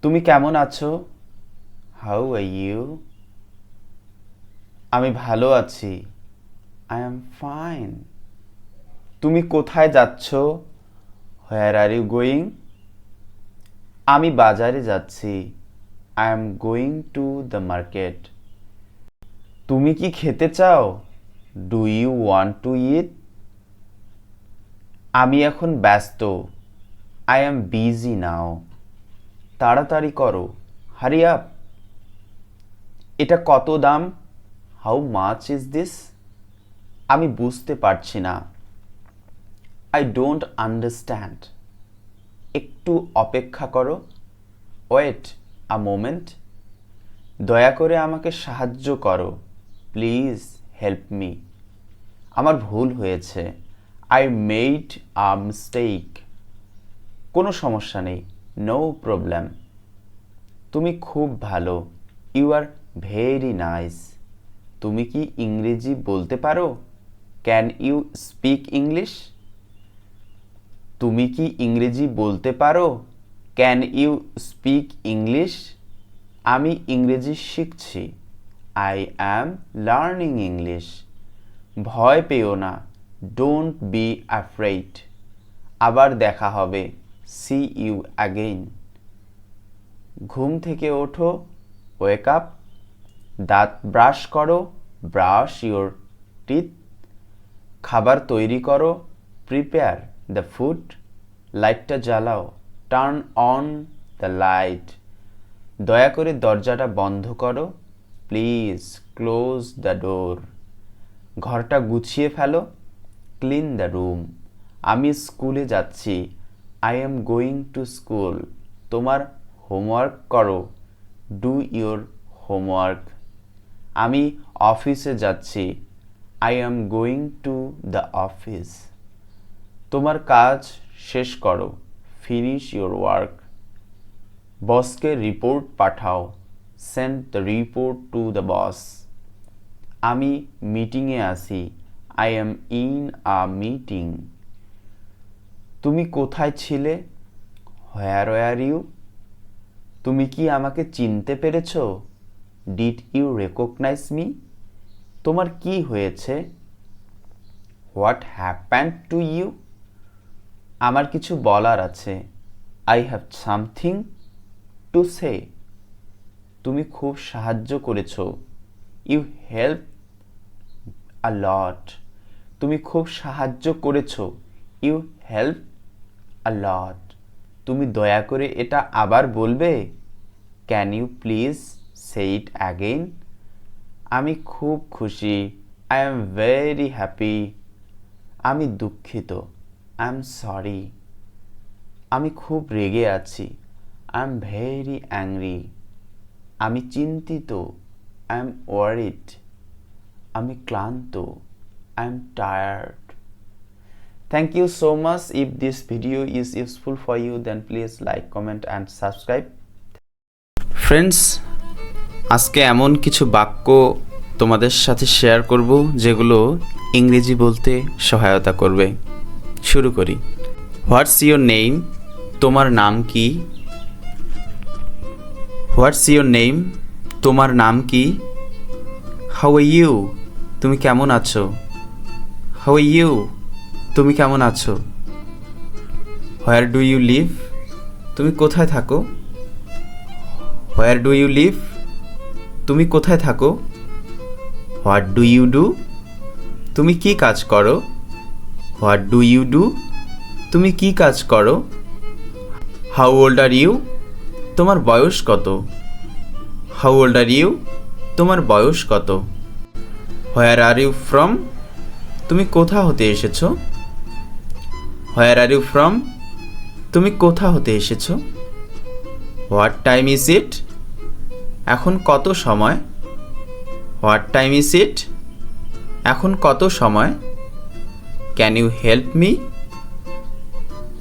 তুমি কেমন আছো? How are you? আমি ভালো আছি। I am fine. তুমি কোথায় যাচ্ছ? Where are you going? আমি বাজারে যাচ্ছি। I am going to the market. তুমি কি খেতে চাও? Do you want to eat? আমি এখন ব্যস্ত। I am busy now. তাড়াতাড়ি করো। Hurry up. এটা কত দাম? How much is this? আমি বুঝতে পারছি না। I don't understand. একটু অপেক্ষা করো। Wait a moment. দয়া করে আমাকে সাহায্য করো। Please help me. আমার ভুল হয়েছে। I made a mistake. কোনো সমস্যা নেই। No problem. তুমি খুব ভালো। You are very nice. তুমি কি ইংরেজি বলতে পারো? Can you speak English? তুমি কি ইংরেজি বলতে পারো? Can you speak English? আমি ইংরেজি শিখছি। I am learning English. ভয় পেও না। Don't be afraid. আবার দেখা হবে। See you again. ঘুম থেকে ওঠো। Wake up. দাঁত ব্রাশ করো। Brush your teeth. খাবার তৈরি করো। Prepare the food. লাইটটা জ্বালাও। Turn on the light. দয়া করে দরজাটা বন্ধ করো। Please close the door. ঘরটা গুছিয়ে ফেলো। Clean the room. আমি স্কুলে যাচ্ছি। I am going to school. তোমার হোমওয়ার্ক করো। Do your homework. আমি অফিসে যাচ্ছি। I am going to the office. তোমার কাজ শেষ করো। Finish your work. বসকে রিপোর্ট পাঠাও। Send the report to the boss. আমি মিটিংয়ে আছি। I am in a meeting. তুমি কোথায় ছিলে? Where were you? তুমি কি আমাকে চিনতে পেরেছ? Did you recognise me? তোমার কি হয়েছে? What happened to you? আমার কিছু বলার আছে। I have something to say. তুমি খুব সাহায্য করেছ। You help a lot. তুমি খুব সাহায্য করেছ। You help a lot. তুমি দয়া করে এটা আবার বলবে? Can you please say it again? আমি খুব খুশি। I am very happy. আমি দুঃখিত। I am sorry. আমি খুব রেগে আছি। I am very angry. আমি চিন্তিত। I am worried. আমি ক্লান্ত। I am tired. Thank you so much. If this video is useful for you, then please like, comment and subscribe. Friends, আজকে এমন কিছু বাক্য তোমাদের সাথে শেয়ার করব যেগুলো ইংরেজি বলতে সহায়তা করবে। শুরু করি। What's your name? তোমার নাম কি? What's your name? তোমার নাম কি? How are you? তুমি কেমন আছো? How are you? তুমি কেমন আছো? Where do you live? তুমি কোথায় থাকো? Where do you live? তুমি কোথায় থাকো? What do you do? তুমি কি কাজ করো? What do you do? তুমি কি কাজ করো? How old are you? তোমার বয়স কত? How old are you? তোমার বয়স কত? Where are you from? তুমি কোথা হতে এসেছো? Where are you from? তুমি কোথা হতে এসেছো? What time is it? এখন কত সময়? What time is it? এখন কত সময়? Can you help me?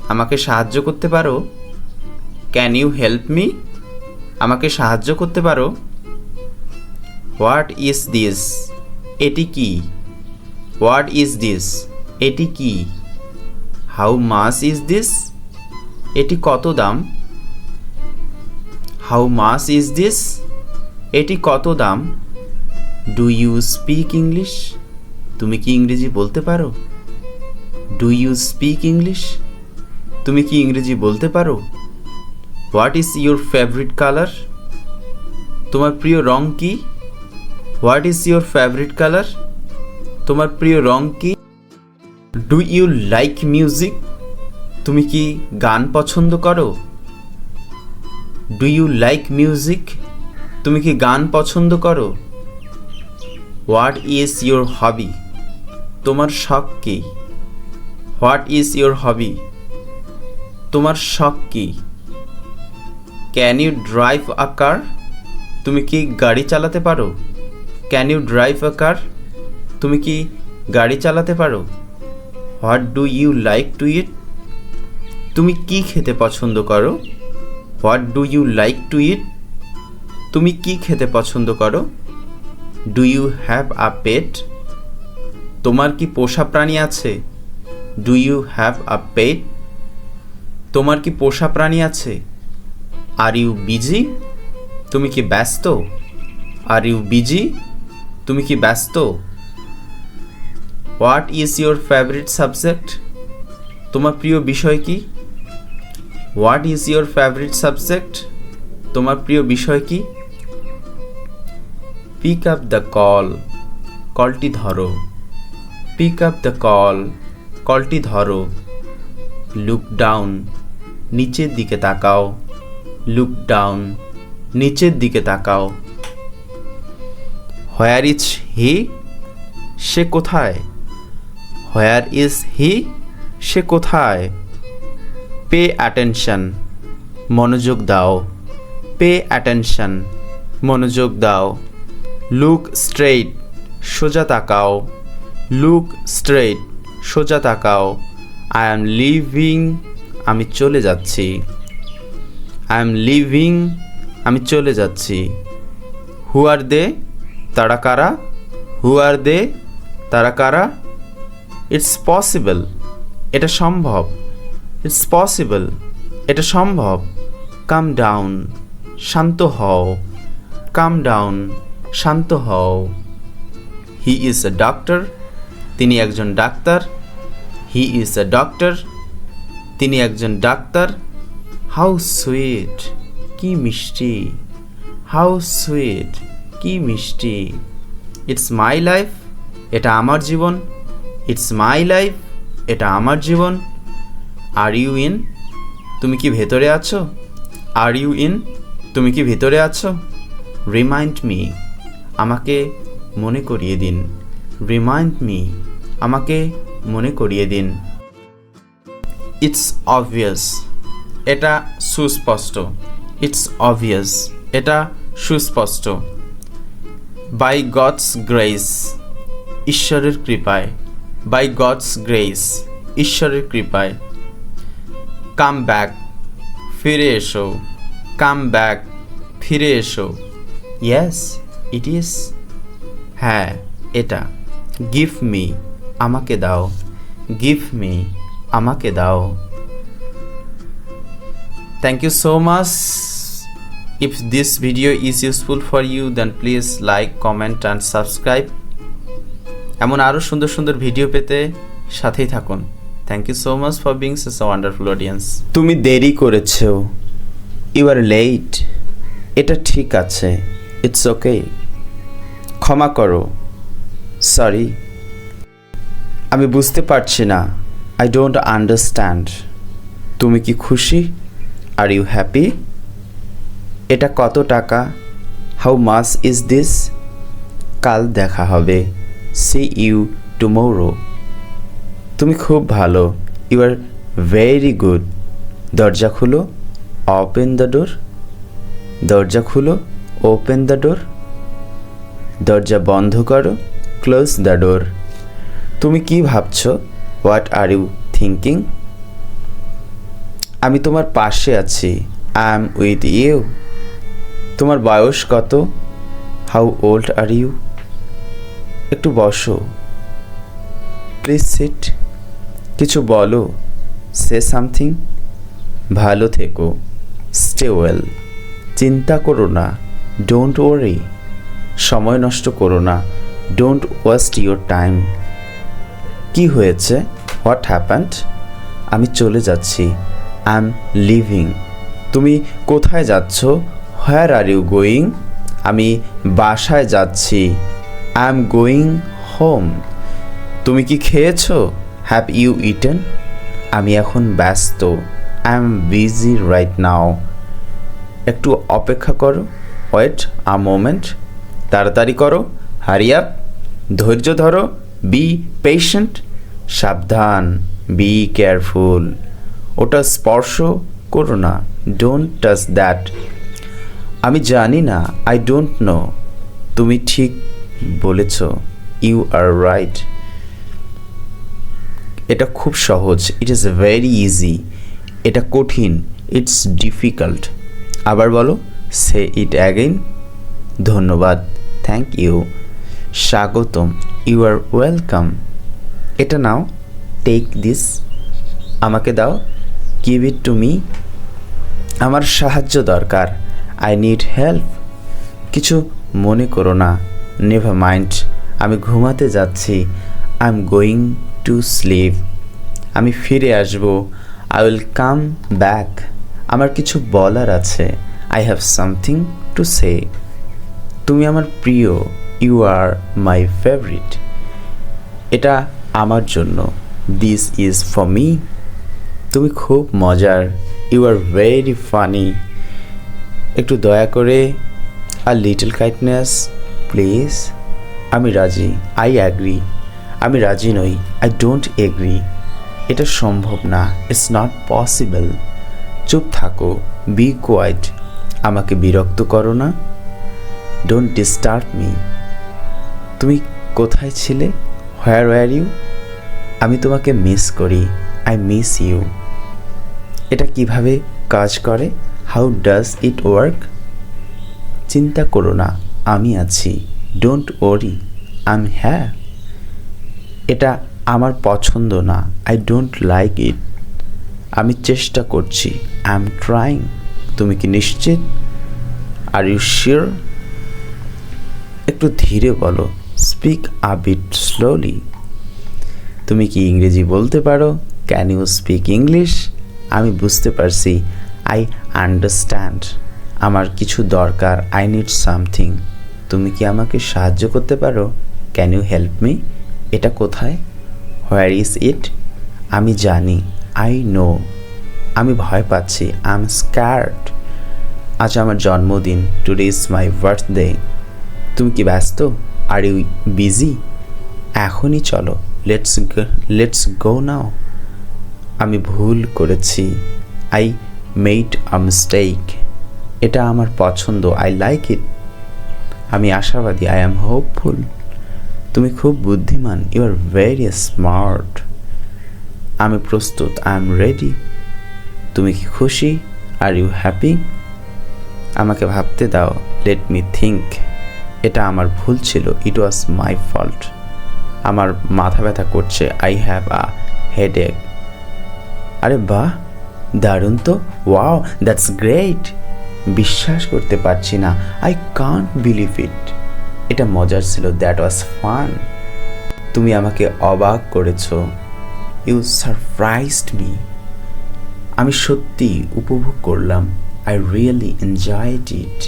আমাকে সাহায্য করতে পারো? Can you help me? আমাকে সাহায্য করতে পারো? What is this? এটি কি? What is this? এটি কি? How much is this? এটি কত দাম? How much is this? এটি কত দাম? Do you speak English? তুমি কি ইংরেজি বলতে পারো? Do you speak English? তুমি কি ইংরেজি বলতে পারো? What is your favourite colour? তোমার প্রিয় রং কি? What is your favourite colour? তোমার প্রিয় রং কি? Do you like music? তুমি কি গান পছন্দ করো? Do you like music? তুমি কি গান পছন্দ করো? What is your hobby? তোমার শখ কি? What is your hobby? তোমার শখ কি? Can you drive a car? তুমি কি গাড়ি চালাতে পারো? Can you drive a car? তুমি কি গাড়ি চালাতে পারো? What do you like to eat? তুমি কি খেতে পছন্দ করো? What do you like to eat? তুমি কি খেতে পছন্দ করো? Do you have a pet? তোমার কি পোষা প্রাণী আছে? Do you have a pet? তোমার কি পোষা প্রাণী আছে? Are you busy? তুমি কি ব্যস্ত? Are you busy? তুমি কি ব্যস্ত? What is your favourite subject? তোমার প্রিয় বিষয় কি? What is your favourite subject? তোমার প্রিয় বিষয় কি? পিক আপ দ্য কল, কলটি ধরো। পিক আপ দ্য কল, কলটি ধরো। লুক ডাউন, নিচের দিকে তাকাও। লুক ডাউন, নিচের দিকে তাকাও। Where is he? সে কোথায়? Where is he? সে কোথায়? পে অ্যাটেনশন, মনোযোগ দাও। পে অ্যাটেনশন, মনোযোগ দাও। লুক স্ট্রেইট, সোজা তাকাও। লুক স্ট্রেইট, সোজা তাকাও। আই অ্যাম লিভিং, আমি চলে যাচ্ছি। আই অ্যাম লিভিং, আমি চলে যাচ্ছি। হু আর দে? তারা কারা? হু আর দে? তারা কারা? ইটস পসিবল, এটা সম্ভব। ইটস পসিবল, এটা সম্ভব। কাম ডাউন, শান্ত হও। কাম ডাউন, শান্ত হও। হি ইজ এ ডক্টর, তিনি একজন doctor. He is a doctor, তিনি একজন ডাক্তার। হাউ সুইট, কি মিষ্টি। হাউ সুইট, কি মিষ্টি। ইটস মাই লাইফ, এটা আমার জীবন। ইটস মাই লাইফ, এটা আমার জীবন। আর ইউ ইন? তুমি কি ভেতরে আছো? Are you in? তুমি কি ভেতরে আছো? রিমাইন্ড মি, আমাকে মনে করিয়ে দিন। রিমাইন্ড মি, আমাকে মনে করিয়ে দিন। ইটস অবভিয়াস, এটা সুস্পষ্ট। ইটস অবভিয়াস, এটা সুস্পষ্ট। বাই গডস গ্রেস, ঈশ্বরের কৃপায়। বাই গডস গ্রেস, ঈশ্বরের কৃপায়। কাম ব্যাক, ফিরে এসো। কাম ব্যাক, ফিরে এসো। ইয়েস ইট ইজ, হ্যাঁ এটা। গিভ মি, আমাকে দাও। গিভ মি, আমাকে দাও। Thank you so much. If this video is useful for you, then please like, comment and subscribe. এমন আরও সুন্দর সুন্দর ভিডিও পেতে সাথেই থাকুন। Thank you so much for being such a wonderful audience. তুমি দেরি করেছো। ইউ আর লেট, এটা ঠিক আছে। ইটস ওকে, ক্ষমা করো। সরি, আমি বুঝতে পারছি না। I don't understand. তুমি কি খুশি? Are you happy? এটা কত টাকা? How much is this? কাল দেখা হবে। See you tomorrow. তুমি খুব ভালো। You are very good. দরজা খুলো। Open the door. দরজা খুলো। Open the door. দরজা বন্ধ করো। Close the door. তুমি কি ভাবছো? What are you thinking? আমি তোমার পাশে আছি। I am with you. তোমার বয়স কত? How old are you? একটু বসো। Please sit. কিছু বলো। Say something. ভালো থেকো। Stay well. চিন্তা করো না, ডোন্ট ওয়ারি। সময় নষ্ট করো না, ডোন্ট ওয়েস্ট ইউর টাইম। কি হয়েছে? What happened? আমি চলে যাচ্ছি, আই এম লিভিং। তুমি কোথায় যাচ্ছ? Where are you going? আমি বাসায় যাচ্ছি, আই এম গোয়িং হোম। তুমি কি খেয়েছো? Have you eaten? আমি এখন ব্যস্ত, I am busy right now. একটু অপেক্ষা করো, ওয়েট আ মোমেন্ট। তাড়াতাড়ি করো, হারি আপ। ধৈর্য ধরো, বি পেশেন্ট। সাবধান, বি কেয়ারফুল। ওটা স্পর্শ করো না, ডোন্ট টাচ দ্যাট। আমি জানি না, আই ডোন্ট নো। তুমি ঠিক বলেছ, ইউ আর রাইট। এটা খুব সহজ, ইট ইজ ভেরি ইজি। এটা কঠিন, ইটস ডিফিকাল্ট। আবার বলো, সে ইট অ্যাগেইন। ধন্যবাদ, থ্যাংক ইউ। স্বাগতম, ইউ আর ওয়েলকাম। এটা নাও, টেক দিস। আমাকে দাও, গিভ ইট টু মি। আমার সাহায্য দরকার, আই নিড হেল্প। কিছু মনে করো না, নেভার মাইন্ড। আমি ঘুমাতে যাচ্ছি, I am going to sleep. আমি ফিরে আসবো, আই উইল কাম ব্যাক। আমার কিছু বলার আছে, I have something to say. তুমি আমার প্রিয়, ইউ আর মাই ফেভারিট। এটা আমার জন্য, দিস ইজ ফর মি। তুমি খুব মজার, ইউ আর ভেরি ফানি। একটু দয়া করে, আ লিটল কাইন্ডনেস প্লিজ। আমি রাজি, আই অ্যাগ্রি। আমি রাজি নই, আই ডোন্ট এগ্রি। এটা সম্ভব না, ইটস নট পসিবল। চুপ থাকো, বি কোয়াইট। আমাকে বিরক্ত করো না, ডোন্ট ডিস্টার্ব মি। তুমি কোথায় ছিলে? হোয়ার ওয়্যার ইউ? আমি তোমাকে মিস করি, আই মিস ইউ। এটা কিভাবে কাজ করে? How does it work? চিন্তা করো না, আমি আছি, ডোন্ট ওয়ারি, আই এম হ্যাঁ। এটা আমার পছন্দ না, আই ডোন্ট লাইক ইট। আমি চেষ্টা করছি, আই এম ট্রাইং। তুমি কি নিশ্চিত? Are you sure? একটু ধীরে বলো, স্পিক আ বিট স্লোলি। তুমি কি ইংরেজি বলতে পারো? Can you speak English? আমি বুঝতে পারছি, আই আন্ডারস্ট্যান্ড। আমার কিছু দরকার, আই নিড সামথিং। তুমি কি আমাকে সাহায্য করতে পারো? Can you help me? এটা কোথায়? Where is it? আমি জানি, আই নো। আমি ভয় পাচ্ছি, আই এম স্ক্যার্ড। আজ আমার জন্মদিন, টুডে ইজ মাই বার্থডে। তুমি কি ব্যস্ত? Are you busy? এখনই চলো, লেটস গো নাও। আমি ভুল করেছি, আই মেড আ মিস্টেক। এটা আমার পছন্দ, আই লাইক ইট। আমি আশাবাদী, আই অ্যাম হোপফুল। তুমি খুব বুদ্ধিমান, ইউ আর ভেরি স্মার্ট। আমি প্রস্তুত, আই এম রেডি। তুমি কি খুশি? Are you happy? আমাকে ভাবতে দাও, লেট মি থিঙ্ক। এটা আমার ভুল ছিল, ইট ওয়াজ মাই ফল্ট। আমার মাথা ব্যথা করছে, আই হ্যাভ আ হেডেক। আরে বাহ, দারুণ তো, ওয়াও, দ্যাটস গ্রেট। বিশ্বাস করতে পারছি না, আই কান্ট বিলিভ ইট। এটা মজার ছিল, দ্যাট ওয়াজ ফান। তুমি আমাকে অবাক করেছ, ইউ সারপ্রাইজড মি। আমি সত্যি উপভোগ করলাম, আই রিয়েলি এনজয়েড ইট।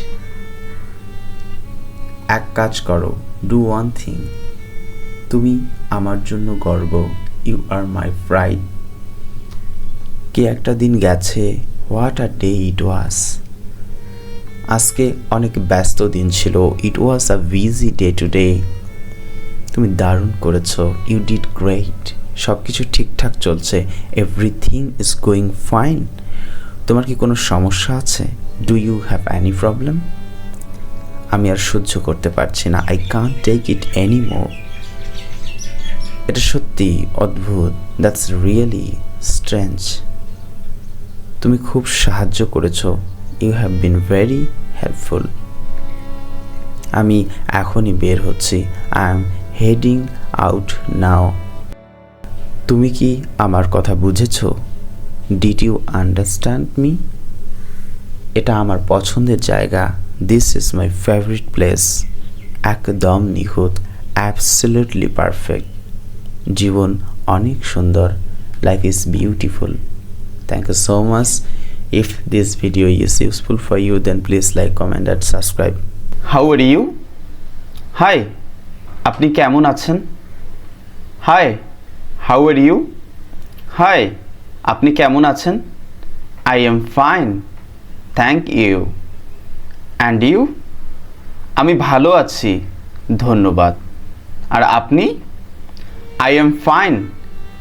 এক কাজ করো, ডু ওয়ান থিং। তুমি আমার জন্য গর্ব, ইউ আর মাই প্রাইড। কি একটা দিন গেছে, হোয়াট আ ডে ইট ওয়াজ। আজকে অনেক ব্যস্ত দিন ছিল, ইট ওয়াজ আ বিজি ডে টুডে। তুমি দারুণ করেছো, ইউ ডিড গ্রেট। সব কিছু ঠিকঠাক চলছে, এভরিথিং ইজ গোয়িং ফাইন। তোমার কি কোনো সমস্যা আছে? Do you have any problem? আমি আর সহ্য করতে পারছি না, I can't take it any more. এটা সত্যি অদ্ভুত, দ্যাটস রিয়েলি স্ট্রেঞ্জ। তুমি খুব সাহায্য করেছো, you have been very helpful. আমি এখনই বের হচ্ছি, I am heading out now. তুমি কি আমার কথা বুঝেছো? Did you understand me? এটা আমার পছন্দের জায়গা। This is my favourite place. একদম নিখুঁত, অ্যাবসলিউটলি পারফেক্ট। জীবন অনেক সুন্দর। Life is beautiful. Thank you so much. If this video is useful for you, then please like, comment and subscribe. How are you? Hi. আপনি কেমন আছেন? Hi. How are you? Hi. আপনি কেমন আছেন? I am fine. Thank you. And you? আমি ভালো আছি, ধন্যবাদ। আর আপনি? I am fine.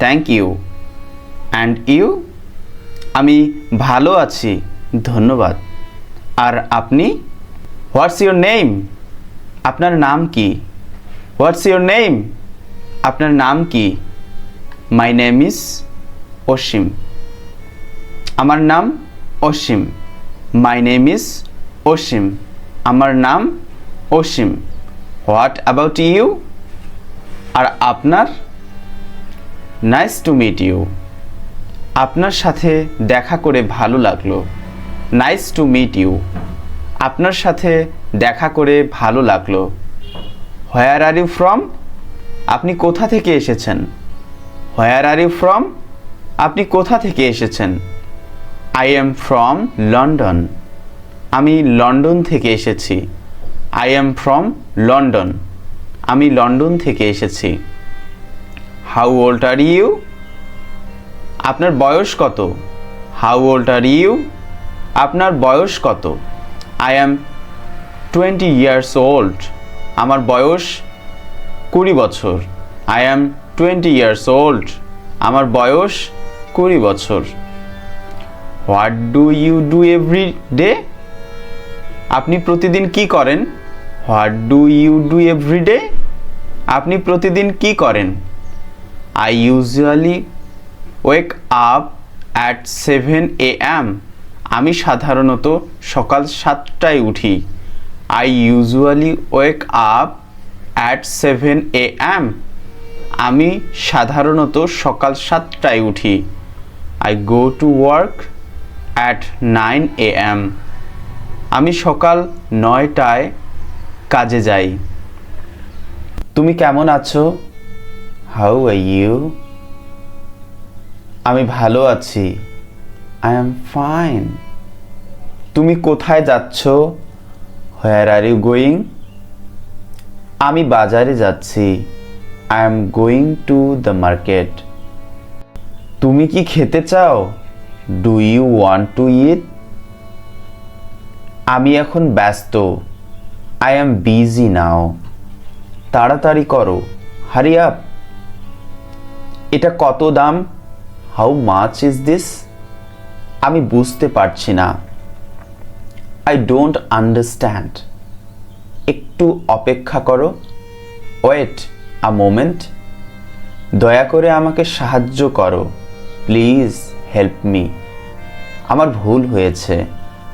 Thank you. And you? আমি ভালো আছি, ধন্যবাদ। আর আপনি? What's your name? আপনার নাম কি? What's your name? আপনার নাম কি? My name is Asim. আমার নাম Asim. My name is Asim. আমার নাম অসীম। What about you? আর আপনার? Nice to meet you. আপনার সাথে দেখা করে ভালো লাগলো। Nice to meet you. আপনার সাথে দেখা করে ভালো লাগলো। Where are you from? আপনি কোথা থেকে এসেছেন? Where are you from? আপনি কোথা থেকে এসেছেন? I am from London. আমি লন্ডন থেকে এসেছি। I am from London. আমি লন্ডন থেকে এসেছি। How old are you? আপনার বয়স কত? How old are you? আপনার বয়স কত? I am 20 years old. আমার বয়স 20 বছর। I am 20 years old. আমার বয়স 20 বছর। What do you do every day? আপনি প্রতিদিন কি করেন? What do you do every day? আপনি প্রতিদিন কি করেন? I usually wake up at 7 AM. আমি সাধারণত সকাল 7টায় উঠি। I usually wake up at 7 AM. আমি সাধারণত সকাল 7টায় উঠি। I go to work at 9 AM. আমি সকাল 9টায় কাজে যাই। তুমি কেমন আছো? How are you? আমি ভালো আছি। I am fine. তুমি কোথায় যাচ্ছ? Where are you going? আমি বাজারে যাচ্ছি। I am going to the market. তুমি কি খেতে চাও? Do you want to eat? আমি এখন ব্যস্ত। I am busy now. তাড়াতাড়ি করো। Hurry up. এটা কত দাম? How much is this? আমি বুঝতে পারছি না। I don't understand. একটু অপেক্ষা করো। Wait a moment. দয়া করে আমাকে সাহায্য করো। Please help me. আমার ভুল হয়েছে।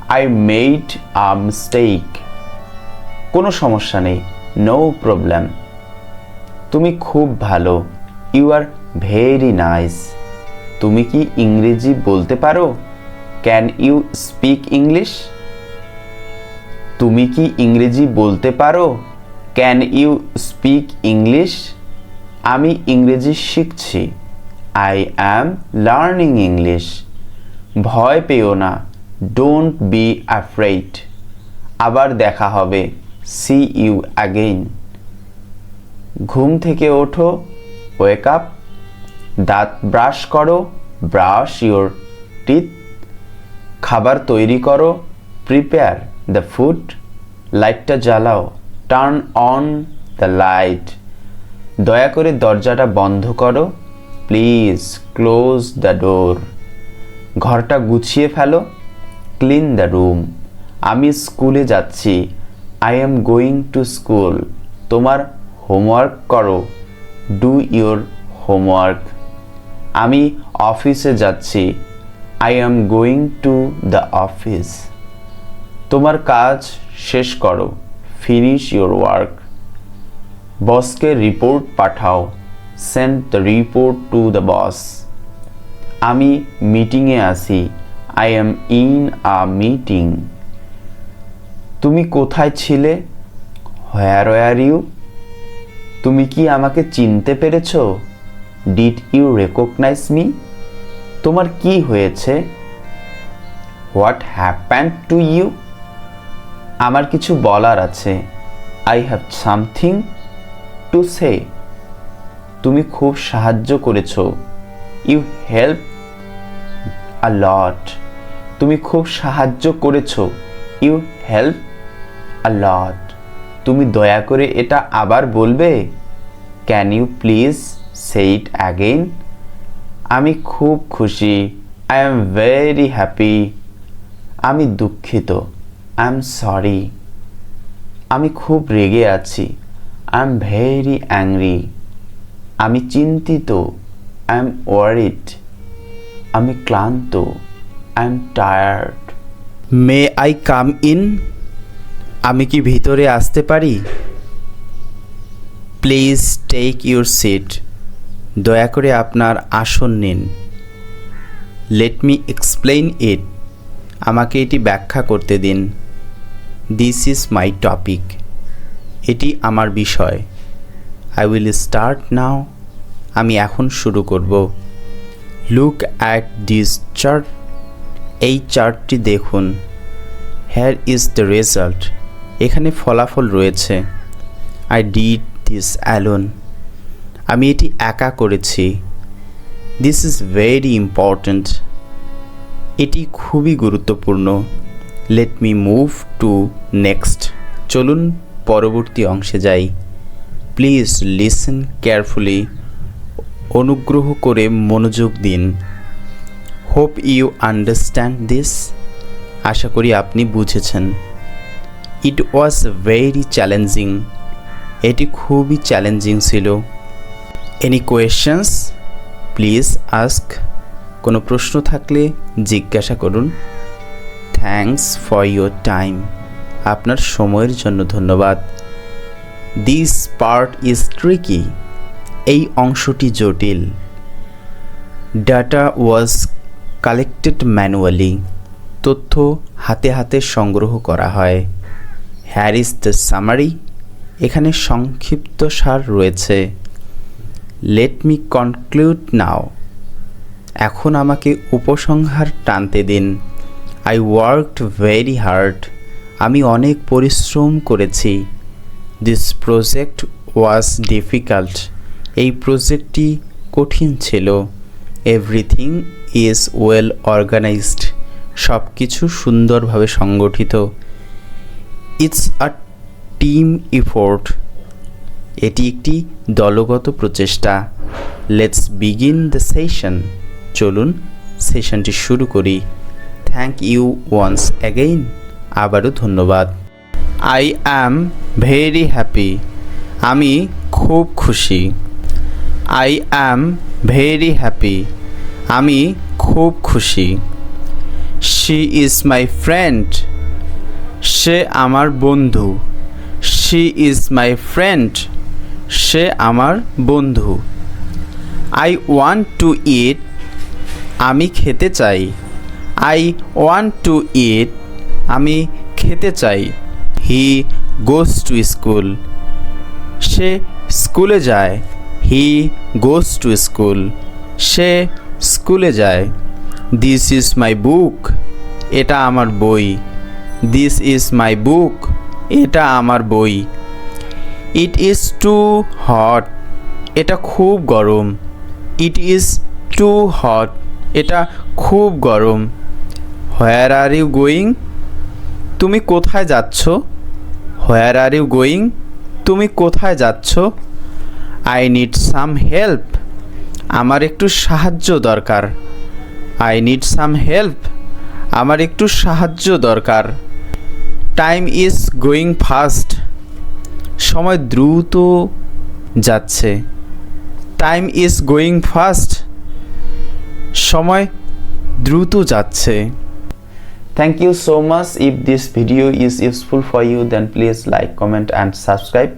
I made a mistake. কোনো সমস্যা নেই। No problem. তুমি খুব ভালো। You are very nice. তুমি কি ইংরেজি বলতে পারো? Can you speak English? তুমি কি ইংরেজি বলতে পারো? Can you speak English? আমি ইংরেজি শিখছি। I am learning English. ভয় পেও না। Don't be afraid. আবার দেখা হবে। See you again. ঘুম থেকে ওঠো। Wake up. দাঁত ব্রাশ করো। Brush your teeth. খাবার তৈরি করো। Prepare the food. লাইটটা জ্বালাও। Turn on the light. দয়া করে দরজাটা বন্ধ করো। Please close the door. ঘরটা গুছিয়ে ফেলো। Clean the room. আমি স্কুলে যাচ্ছি। I am going to school. তোমার হোমওয়ার্ক করো। Do your homework. আমি অফিসে যাচ্ছি। I am going to the office. তোমার কাজ শেষ করো। Finish your work. বসকে রিপোর্ট পাঠাও। Send the report to the boss. আমি মিটিংয়ে আছি। I am in a meeting. তুমি কোথায় ছিলে? Where were you? তুমি কি আমাকে চিনতে পেরেছো? Did you recognise me? তোমার কি হয়েছে? What happened to you? আমার কিছু বলার আছে। I have something to say. তুমি খুব সাহায্য করেছো। You help a lot. তুমি খুব সাহায্য করেছো। You help a lot. তুমি দয়া করে এটা আবার বলবে? Can you please say it again? আমি খুব খুশি। I am very happy. আমি দুঃখিত। I am sorry. আমি খুব রেগে আছি। I am very angry. আমি চিন্তিত। I am worried. আমি ক্লান্ত। I am tired. May I come in? আমি কি ভিতরে আসতে পারি? Please take your seat. দয়া করে আপনার আসন নিন। Let me explain it. আমাকে এটি ব্যাখ্যা করতে দিন। This is my topic. এটি আমার বিষয়। I will start now. আমি এখন শুরু করব। Look at this chart. এই চার্টটি দেখুন। Here is the result. এখানে ফলাফল রয়েছে। I did this alone. আমি এটি একা করেছি। This is very important. এটি খুবই গুরুত্বপূর্ণ। Let me move to next. চলুন পরবর্তী অংশে যাই। Please listen carefully. অনুগ্রহ করে মনোযোগ দিন। Hope you understand this. আশা করি আপনি বুঝেছেন। It was very challenging. এটি খুবই চ্যালেঞ্জিং ছিল। Any questions? Please ask. কোনো প্রশ্ন থাকলে জিজ্ঞাসা করুন। Thanks for your time. আপনার সময়ের জন্য ধন্যবাদ। This part is tricky. এই অংশটি জটিল। ডাটা ওয়াজ কালেক্টেড ম্যানুয়ালি। তথ্য হাতে হাতে সংগ্রহ করা হয়। হ্যার ইজ দ্য সামারি। এখানে সংক্ষিপ্ত সার রয়েছে। Let me conclude now. এখন আমাকে উপসংহার টানতে দিন। I worked very hard. আমি অনেক পরিশ্রম করেছি। This project was difficult. এই প্রজেক্টটি কঠিন ছিল। Everything is well organised. সব কিছু সুন্দরভাবে সংগঠিত। It's a team effort. এটি একটি দলগত প্রচেষ্টা। Let's begin the session. চলুন সেশনটি শুরু করি। Thank you once again. আবারও ধন্যবাদ। I am very happy. আমি খুব খুশি। I am very happy. আমি খুব খুশি। She is my friend. সে আমার বন্ধু। She is my friend. সে আমার বন্ধু। I want to eat. আমি খেতে চাই। I want to eat. আমি খেতে চাই। হি গোজ টু স্কুল। সে স্কুলে যায়। হি গোজ টু স্কুল। সে স্কুলে যায়। This is my book. এটা আমার বই। This is my book. এটা আমার বই। It is too hot. এটা খুব গরম। It is too hot. এটা খুব গরম। Where are you going? তুমি কোথায় যাচ্ছ? Where are you going? তুমি কোথায় যাচ্ছ? I need some help. আমার একটু সাহায্য দরকার। I need some help. আমার একটু সাহায্য দরকার। Time is going fast. সময় দ্রুত যাচ্ছে। Time is going fast. সময় দ্রুত যাচ্ছে। Thank you so much. If this video is useful for you, then please like, comment and subscribe.